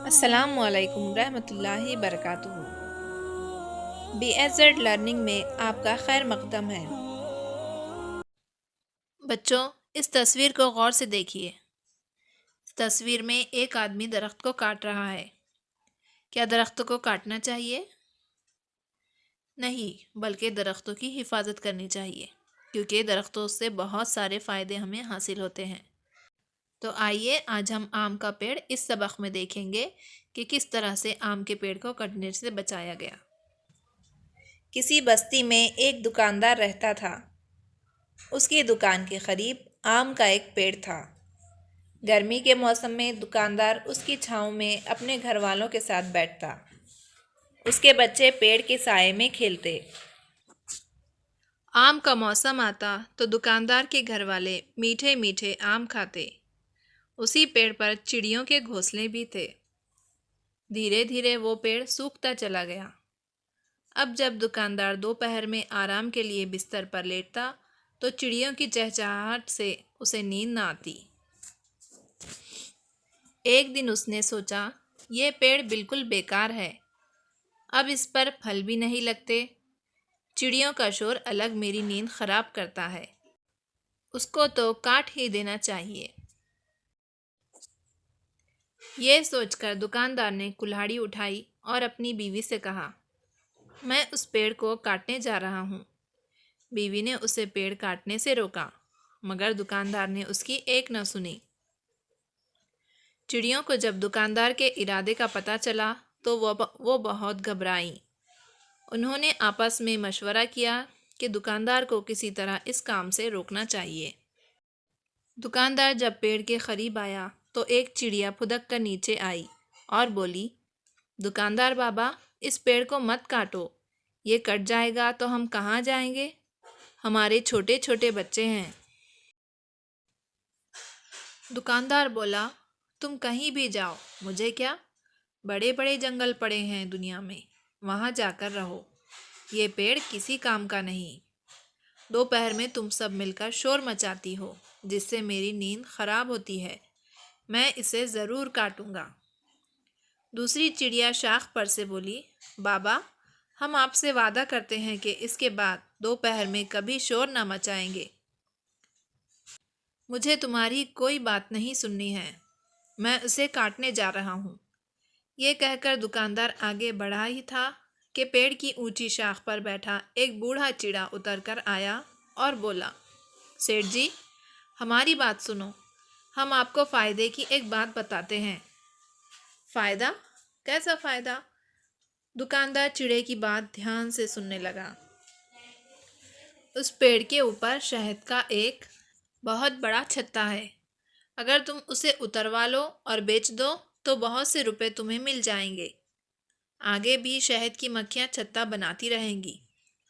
السلام علیکم رحمۃ اللہ وبرکاتہ۔ بی ایس زیڈ لرننگ میں آپ کا خیر مقدم ہے۔ بچوں، اس تصویر کو غور سے دیکھیے۔ اس تصویر میں ایک آدمی درخت کو کاٹ رہا ہے۔ کیا درختوں کو کاٹنا چاہیے؟ نہیں، بلکہ درختوں کی حفاظت کرنی چاہیے، کیونکہ درختوں سے بہت سارے فائدے ہمیں حاصل ہوتے ہیں۔ تو آئیے آج ہم آم کا پیڑ اس سبق میں دیکھیں گے کہ کس طرح سے آم کے پیڑ کو کٹنے سے بچایا گیا۔ کسی بستی میں ایک دکاندار رہتا تھا۔ اس کی دکان کے قریب آم کا ایک پیڑ تھا۔ گرمی کے موسم میں دکاندار اس کی چھاؤں میں اپنے گھر والوں کے ساتھ بیٹھتا۔ اس کے بچے پیڑ کے سائے میں کھیلتے۔ آم کا موسم آتا تو دکاندار کے گھر والے میٹھے میٹھے آم کھاتے۔ اسی پیڑ پر چڑیوں کے گھونسلے بھی تھے۔ دھیرے دھیرے وہ پیڑ سوکھتا چلا گیا۔ اب جب دکاندار دوپہر میں آرام کے لیے بستر پر لیٹتا تو چڑیوں کی چہچہاہٹ سے اسے نیند نہ آتی۔ ایک دن اس نے سوچا، یہ پیڑ بالکل بیکار ہے، اب اس پر پھل بھی نہیں لگتے، چڑیوں کا شور الگ میری نیند خراب کرتا ہے، اس کو تو کاٹ ہی دینا چاہیے۔ یہ سوچ کر دکاندار نے کلہاڑی اٹھائی اور اپنی بیوی سے کہا، میں اس پیڑ کو کاٹنے جا رہا ہوں۔ بیوی نے اسے پیڑ کاٹنے سے روکا، مگر دکاندار نے اس کی ایک نہ سنی۔ چڑیوں کو جب دکاندار کے ارادے کا پتہ چلا تو وہ بہت گھبرائیں۔ انہوں نے آپس میں مشورہ کیا کہ دکاندار کو کسی طرح اس کام سے روکنا چاہیے۔ دکاندار جب پیڑ کے قریب آیا تو ایک چڑیا پھدک کر نیچے آئی اور بولی، دکاندار بابا، اس پیڑ کو مت کاٹو، یہ کٹ جائے گا تو ہم کہاں جائیں گے؟ ہمارے چھوٹے چھوٹے بچے ہیں۔ دکاندار بولا، تم کہیں بھی جاؤ، مجھے کیا؟ بڑے بڑے جنگل پڑے ہیں دنیا میں، وہاں جا کر رہو، یہ پیڑ کسی کام کا نہیں۔ دوپہر میں تم سب مل کر شور مچاتی ہو، جس سے میری نیند خراب ہوتی ہے، میں اسے ضرور کاٹوں گا۔ دوسری چڑیا شاخ پر سے بولی، بابا، ہم آپ سے وعدہ کرتے ہیں کہ اس کے بعد دوپہر میں کبھی شور نہ مچائیں گے۔ مجھے تمہاری کوئی بات نہیں سننی ہے، میں اسے کاٹنے جا رہا ہوں۔ یہ کہہ کر دکاندار آگے بڑھا ہی تھا کہ پیڑ کی اونچی شاخ پر بیٹھا ایک بوڑھا چڑا اتر کر آیا اور بولا، سیٹھ جی، ہماری بات سنو، ہم آپ کو فائدے کی ایک بات بتاتے ہیں۔ فائدہ؟ کیسا فائدہ؟ دکاندار چڑے کی بات دھیان سے سننے لگا۔ اس پیڑ کے اوپر شہد کا ایک بہت بڑا چھتا ہے، اگر تم اسے اتروا لو اور بیچ دو تو بہت سے روپے تمہیں مل جائیں گے۔ آگے بھی شہد کی مکھیاں چھتا بناتی رہیں گی،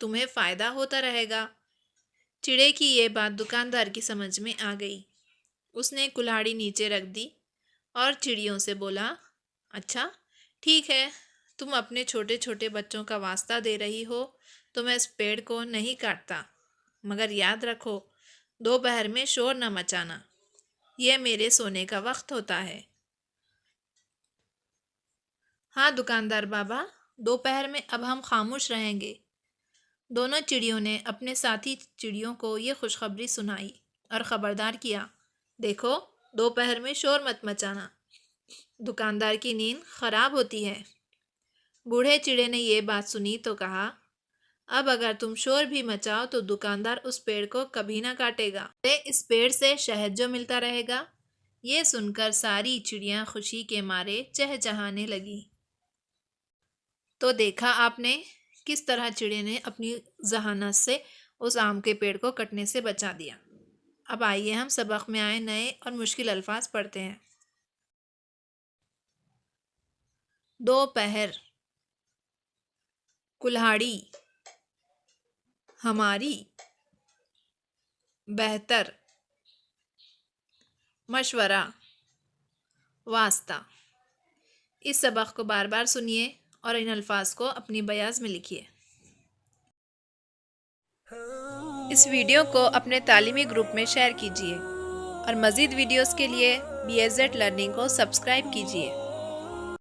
تمہیں فائدہ ہوتا رہے گا۔ چڑے کی یہ بات دکاندار کی سمجھ میں آ گئی۔ اس نے کلہاڑی نیچے رکھ دی اور چڑیوں سے بولا، اچھا ٹھیک ہے، تم اپنے چھوٹے چھوٹے بچوں کا واسطہ دے رہی ہو تو میں اس پیڑ کو نہیں کاٹتا، مگر یاد رکھو، دوپہر میں شور نہ مچانا، یہ میرے سونے کا وقت ہوتا ہے۔ ہاں دکاندار بابا، دوپہر میں اب ہم خاموش رہیں گے۔ دونوں چڑیوں نے اپنے ساتھی چڑیوں کو یہ خوشخبری سنائی اور خبردار کیا، دیکھو، دوپہر میں شور مت مچانا، دکاندار کی نیند خراب ہوتی ہے۔ بوڑھے چڑے نے یہ بات سنی تو کہا، اب اگر تم شور بھی مچاؤ تو دکاندار اس پیڑ کو کبھی نہ کاٹے گا، اس پیڑ سے شہد جو ملتا رہے گا۔ یہ سن کر ساری چڑیاں خوشی کے مارے چہچہانے لگی۔ تو دیکھا آپ نے کس طرح چڑے نے اپنی ذہانت سے اس آم کے پیڑ کو کٹنے سے بچا دیا۔ اب آئیے ہم سبق میں آئے نئے اور مشکل الفاظ پڑھتے ہیں۔ دوپہر، کلہاڑی، ہماری، بہتر، مشورہ، واسطہ۔ اس سبق کو بار بار سنیے اور ان الفاظ کو اپنی بیاض میں لکھیے۔ اس ویڈیو کو اپنے تعلیمی گروپ میں شیئر کیجیے اور مزید ویڈیوز کے لیے بی ایس زیڈ لرننگ کو سبسکرائب کیجیے۔